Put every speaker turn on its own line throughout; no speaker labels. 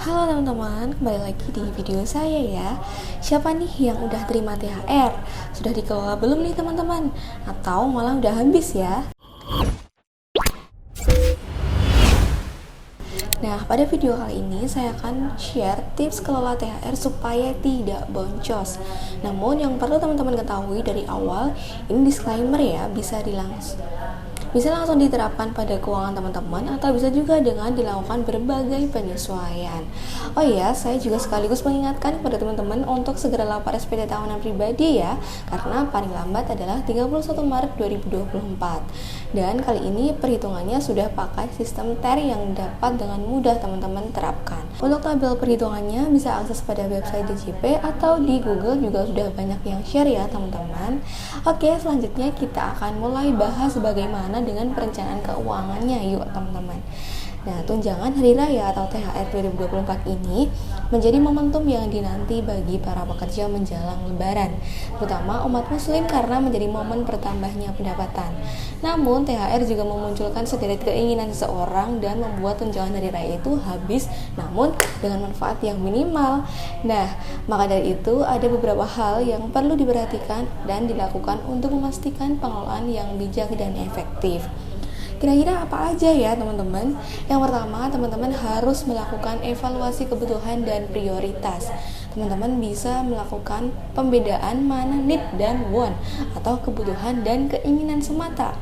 Halo teman-teman, kembali lagi di video saya ya. Siapa nih yang udah terima THR? Sudah dikelola belum nih teman-teman? Atau malah udah habis ya? Nah, pada video kali ini saya akan share tips kelola THR supaya tidak boncos. Namun yang perlu teman-teman ketahui dari awal, ini disclaimer ya, bisa langsung diterapkan pada keuangan teman-teman atau bisa juga dengan dilakukan berbagai penyesuaian. Oh iya, saya juga sekaligus mengingatkan kepada teman-teman untuk segera lapor SPT tahunan pribadi ya, karena paling lambat adalah 31 Maret 2024. Dan kali ini perhitungannya sudah pakai sistem TER yang dapat dengan mudah teman-teman terapkan. Untuk tabel perhitungannya bisa akses pada website DJP atau di Google juga sudah banyak yang share ya teman-teman. Oke, selanjutnya kita akan mulai bahas bagaimana dengan perencanaan keuangannya yuk teman-teman. Nah, tunjangan hari raya atau THR 2024 ini menjadi momentum yang dinanti bagi para pekerja menjelang lebaran, terutama umat muslim karena menjadi momen bertambahnya pendapatan. Namun, THR juga memunculkan sederet keinginan seseorang dan membuat tunjangan hari raya itu habis, namun dengan manfaat yang minimal. Nah, maka dari itu ada beberapa hal yang perlu diperhatikan dan dilakukan untuk memastikan pengelolaan yang bijak dan efektif. Kira-kira apa aja ya teman-teman? Yang pertama, teman-teman harus melakukan evaluasi kebutuhan dan prioritas. Teman-teman bisa melakukan pembedaan mana need dan want atau kebutuhan dan keinginan semata.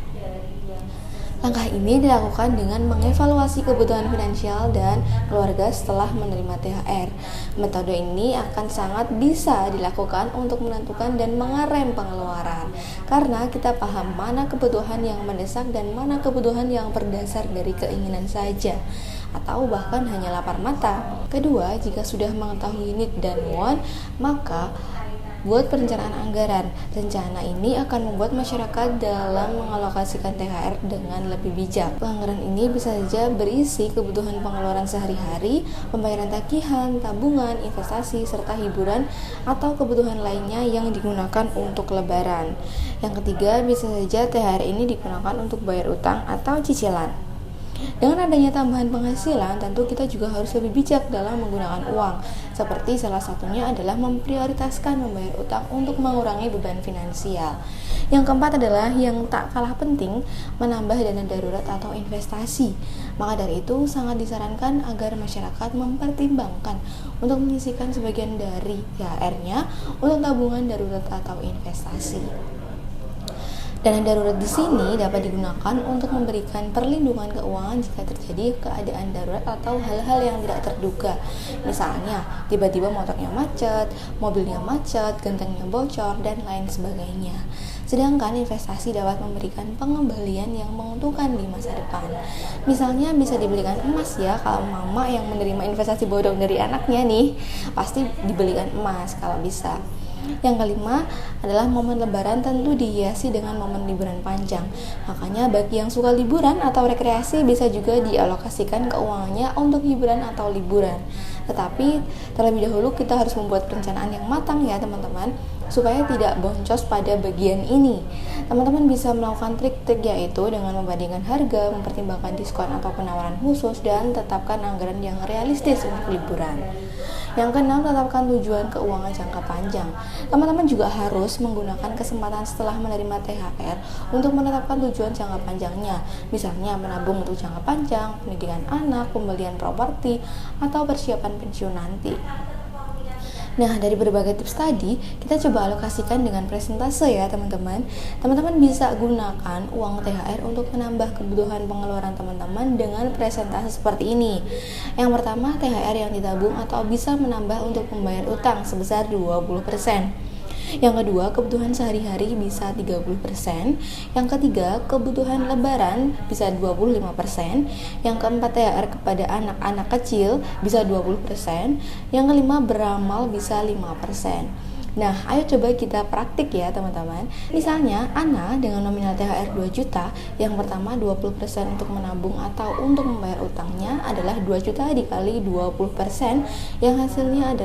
Langkah ini dilakukan dengan mengevaluasi kebutuhan finansial dan keluarga setelah menerima THR. Metode ini akan sangat bisa dilakukan untuk menentukan dan mengerem pengeluaran, karena kita paham mana kebutuhan yang mendesak dan mana kebutuhan yang berdasar dari keinginan saja, atau bahkan hanya lapar mata. Kedua, jika sudah mengetahui need dan want, maka buat perencanaan anggaran. Rencana ini akan membuat masyarakat dalam mengalokasikan THR dengan lebih bijak. Anggaran ini bisa saja berisi kebutuhan pengeluaran sehari-hari, pembayaran tagihan, tabungan, investasi, serta hiburan atau kebutuhan lainnya yang digunakan untuk lebaran. Yang ketiga, bisa saja THR ini digunakan untuk bayar utang atau cicilan. Dengan adanya tambahan penghasilan, tentu kita juga harus lebih bijak dalam menggunakan uang. Seperti salah satunya adalah memprioritaskan membayar utang untuk mengurangi beban finansial. Yang keempat adalah yang tak kalah penting, menambah dana darurat atau investasi. Maka dari itu sangat disarankan agar masyarakat mempertimbangkan untuk menyisihkan sebagian dari THR-nya untuk tabungan darurat atau investasi. Dana darurat di sini dapat digunakan untuk memberikan perlindungan keuangan jika terjadi keadaan darurat atau hal-hal yang tidak terduga. Misalnya, tiba-tiba motornya macet, mobilnya macet, gentengnya bocor, dan lain sebagainya. Sedangkan investasi dapat memberikan pengembalian yang menguntungkan di masa depan. Misalnya bisa dibelikan emas ya, kalau mama yang menerima investasi bodong dari anaknya nih, pasti dibelikan emas kalau bisa. Yang kelima adalah momen lebaran tentu dihiasi dengan momen liburan panjang. Makanya bagi yang suka liburan atau rekreasi bisa juga dialokasikan keuangannya untuk hiburan atau liburan. Tetapi terlebih dahulu kita harus membuat perencanaan yang matang ya teman-teman, supaya tidak boncos pada bagian ini. Teman-teman bisa melakukan trik-trik yaitu dengan membandingkan harga, mempertimbangkan diskon atau penawaran khusus, dan tetapkan anggaran yang realistis untuk liburan. Yang keenam, tetapkan tujuan keuangan jangka panjang. Teman-teman juga harus menggunakan kesempatan setelah menerima THR untuk menetapkan tujuan jangka panjangnya. Misalnya menabung untuk jangka panjang, pendidikan anak, pembelian properti, atau persiapan pensiun nanti. Nah, dari berbagai tips tadi, kita coba alokasikan dengan persentase ya teman-teman. Teman-teman bisa gunakan uang THR untuk menambah kebutuhan pengeluaran teman-teman dengan persentase seperti ini. Yang pertama, THR yang ditabung atau bisa menambah untuk membayar utang sebesar 20%. Yang kedua, kebutuhan sehari-hari bisa 30%. Yang ketiga, kebutuhan lebaran bisa 25%. Yang keempat, THR kepada anak-anak kecil bisa 20%. Yang kelima, beramal bisa 5%. Nah, ayo coba kita praktik ya teman-teman. Misalnya, Ana dengan nominal THR 2 juta, yang pertama 20% untuk menabung atau untuk membayar utangnya adalah 2 juta dikali 20%, yang hasilnya adalah